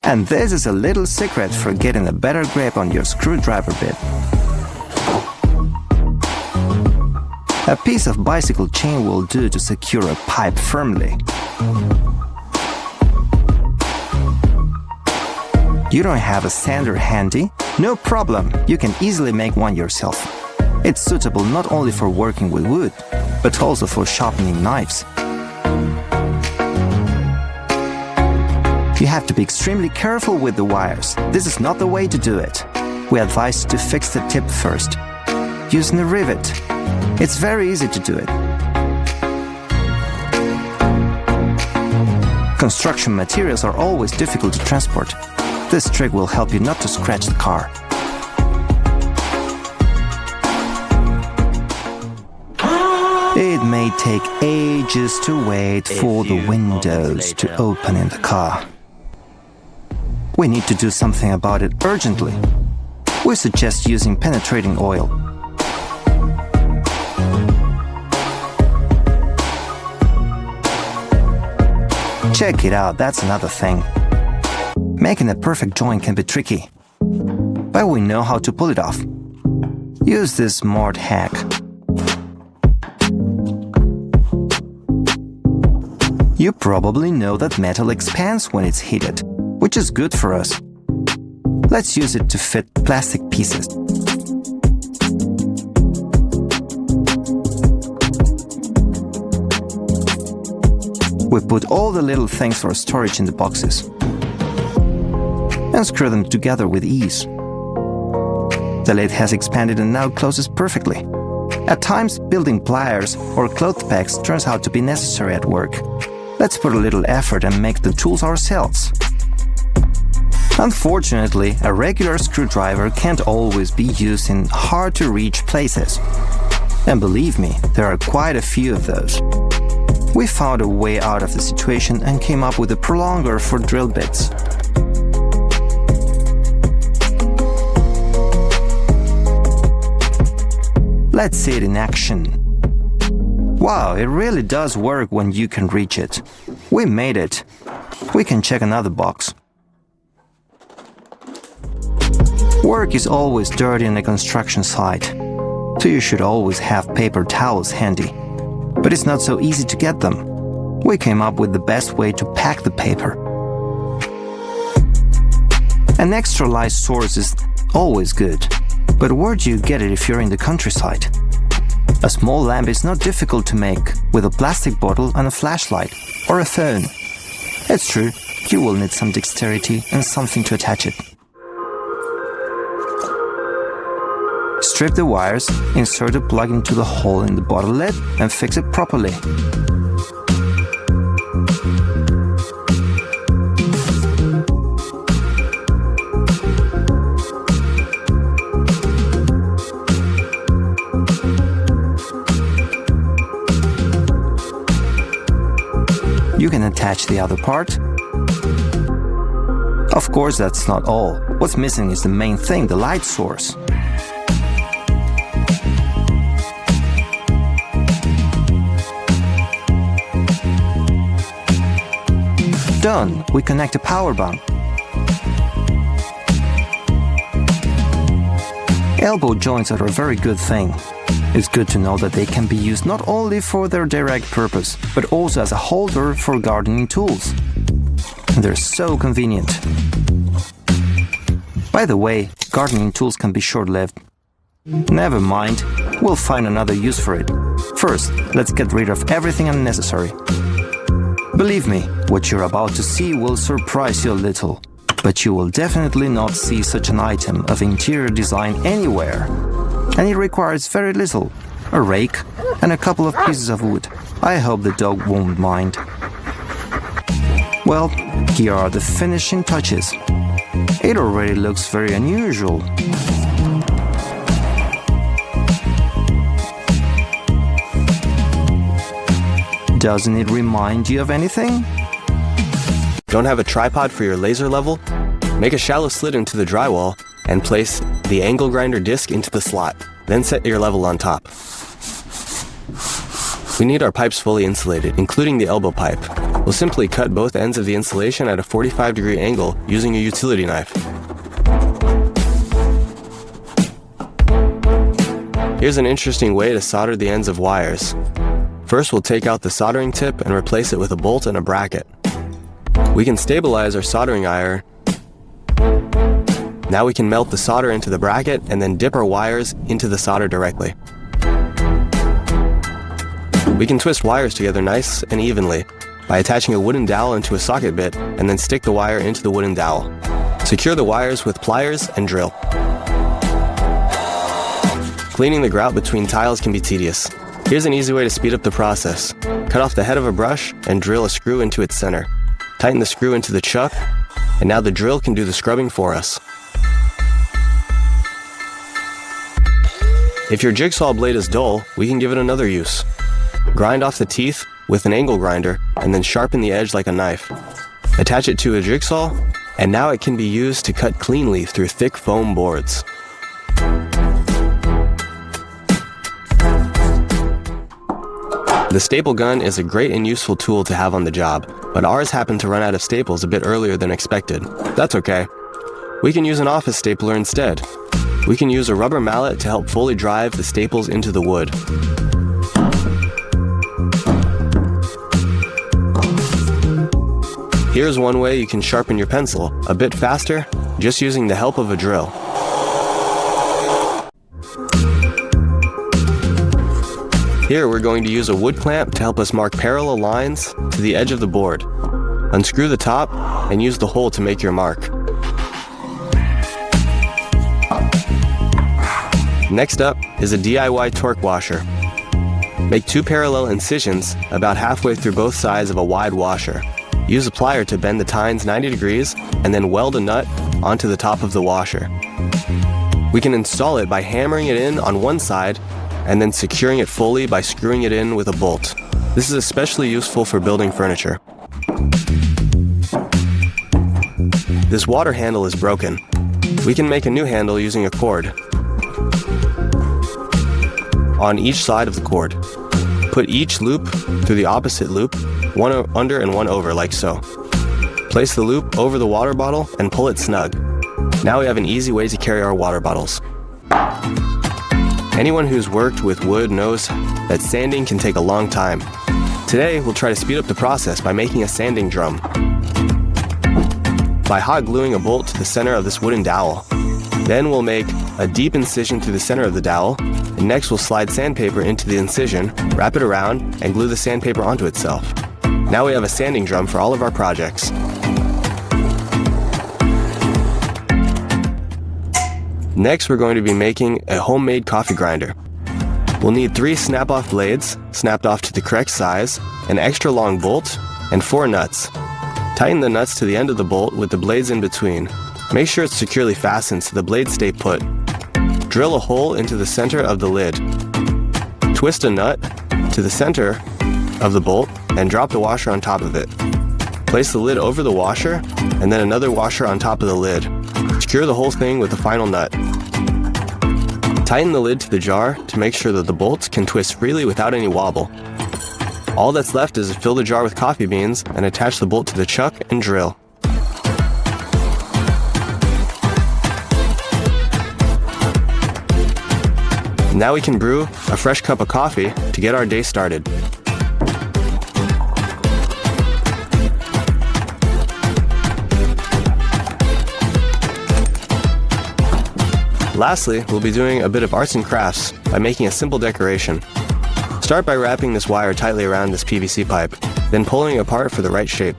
And this is a little secret for getting a better grip on your screwdriver bit. A piece of bicycle chain will do to secure a pipe firmly. You don't have a sander handy? No problem, you can easily make one yourself. It's suitable not only for working with wood, but also for sharpening knives. You have to be extremely careful with the wires. This is not the way to do it. We advise to fix the tip first, using a rivet. It's very easy to do it. Construction materials are always difficult to transport. This trick will help you not to scratch the car. It may take ages to wait for the windows to open in the car. We need to do something about it urgently. We suggest using penetrating oil. Check it out, that's another thing. Making a perfect joint can be tricky, but we know how to pull it off. Use this smart hack. You probably know that metal expands when it's heated, which is good for us. Let's use it to fit plastic pieces. We put all the little things for storage in the boxes and screw them together with ease. The lid has expanded and now closes perfectly. At times, building pliers or cloth pegs turns out to be necessary at work. Let's put a little effort and make the tools ourselves. Unfortunately, a regular screwdriver can't always be used in hard-to-reach places. And believe me, there are quite a few of those. We found a way out of the situation and came up with a prolonger for drill bits. Let's see it in action. Wow, it really does work when you can reach it. We made it. We can check another box. Work is always dirty on a construction site, so you should always have paper towels handy. But it's not so easy to get them. We came up with the best way to pack the paper. An extra light source is always good, but where do you get it if you're in the countryside? A small lamp is not difficult to make with a plastic bottle and a flashlight or a phone. It's true, you will need some dexterity and something to attach it. Strip the wires, insert a plug into the hole in the bottle lid and fix it properly. You can attach the other part. Of course, that's not all. What's missing is the main thing, the light source. Done. We connect a power bank. Elbow joints are a very good thing. It's good to know that they can be used not only for their direct purpose, but also as a holder for gardening tools. They're so convenient. By the way, gardening tools can be short-lived. Never mind, we'll find another use for it. First, let's get rid of everything unnecessary. Believe me, what you're about to see will surprise you a little, but you will definitely not see such an item of interior design anywhere. And it requires very little, a rake and a couple of pieces of wood. I hope the dog won't mind. Well, here are the finishing touches. It already looks very unusual. Doesn't it remind you of anything? Don't have a tripod for your laser level? Make a shallow slit into the drywall and place the angle grinder disc into the slot. Then set your level on top. We need our pipes fully insulated, including the elbow pipe. We'll simply cut both ends of the insulation at a 45-degree angle using a utility knife. Here's an interesting way to solder the ends of wires. First, we'll take out the soldering tip and replace it with a bolt and a bracket. We can stabilize our soldering iron. Now we can melt the solder into the bracket and then dip our wires into the solder directly. We can twist wires together nice and evenly by attaching a wooden dowel into a socket bit and then stick the wire into the wooden dowel. Secure the wires with pliers and drill. Cleaning the grout between tiles can be tedious. Here's an easy way to speed up the process. Cut off the head of a brush and drill a screw into its center. Tighten the screw into the chuck, and now the drill can do the scrubbing for us. If your jigsaw blade is dull, we can give it another use. Grind off the teeth with an angle grinder and then sharpen the edge like a knife. Attach it to a jigsaw, and now it can be used to cut cleanly through thick foam boards. The staple gun is a great and useful tool to have on the job, but ours happened to run out of staples a bit earlier than expected. That's okay. We can use an office stapler instead. We can use a rubber mallet to help fully drive the staples into the wood. Here's one way you can sharpen your pencil a bit faster, just using the help of a drill. Here we're going to use a wood clamp to help us mark parallel lines to the edge of the board. Unscrew the top and use the hole to make your mark. Next up is a DIY torque washer. Make 2 parallel incisions about halfway through both sides of a wide washer. Use a plier to bend the tines 90 degrees and then weld a nut onto the top of the washer. We can install it by hammering it in on one side and then securing it fully by screwing it in with a bolt. This is especially useful for building furniture. This water handle is broken. We can make a new handle using a cord on each side of the cord. Put each loop through the opposite loop, one under and one over, like so. Place the loop over the water bottle and pull it snug. Now we have an easy way to carry our water bottles. Anyone who's worked with wood knows that sanding can take a long time. Today, we'll try to speed up the process by making a sanding drum. By hot gluing a bolt to the center of this wooden dowel. Then we'll make a deep incision through the center of the dowel, and next we'll slide sandpaper into the incision, wrap it around, and glue the sandpaper onto itself. Now we have a sanding drum for all of our projects. Next, we're going to be making a homemade coffee grinder. We'll need 3 snap-off blades, snapped off to the correct size, an extra long bolt, and 4 nuts. Tighten the nuts to the end of the bolt with the blades in between. Make sure it's securely fastened so the blades stay put. Drill a hole into the center of the lid. Twist a nut to the center of the bolt and drop the washer on top of it. Place the lid over the washer and then another washer on top of the lid. Secure the whole thing with the final nut. Tighten the lid to the jar to make sure that the bolts can twist freely without any wobble. All that's left is to fill the jar with coffee beans and attach the bolt to the chuck and drill. Now we can brew a fresh cup of coffee to get our day started. Lastly, we'll be doing a bit of arts and crafts by making a simple decoration. Start by wrapping this wire tightly around this PVC pipe, then pulling it apart for the right shape.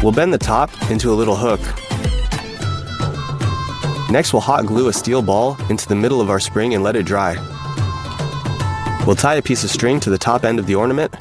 We'll bend the top into a little hook. Next, we'll hot glue a steel ball into the middle of our spring and let it dry. We'll tie a piece of string to the top end of the ornament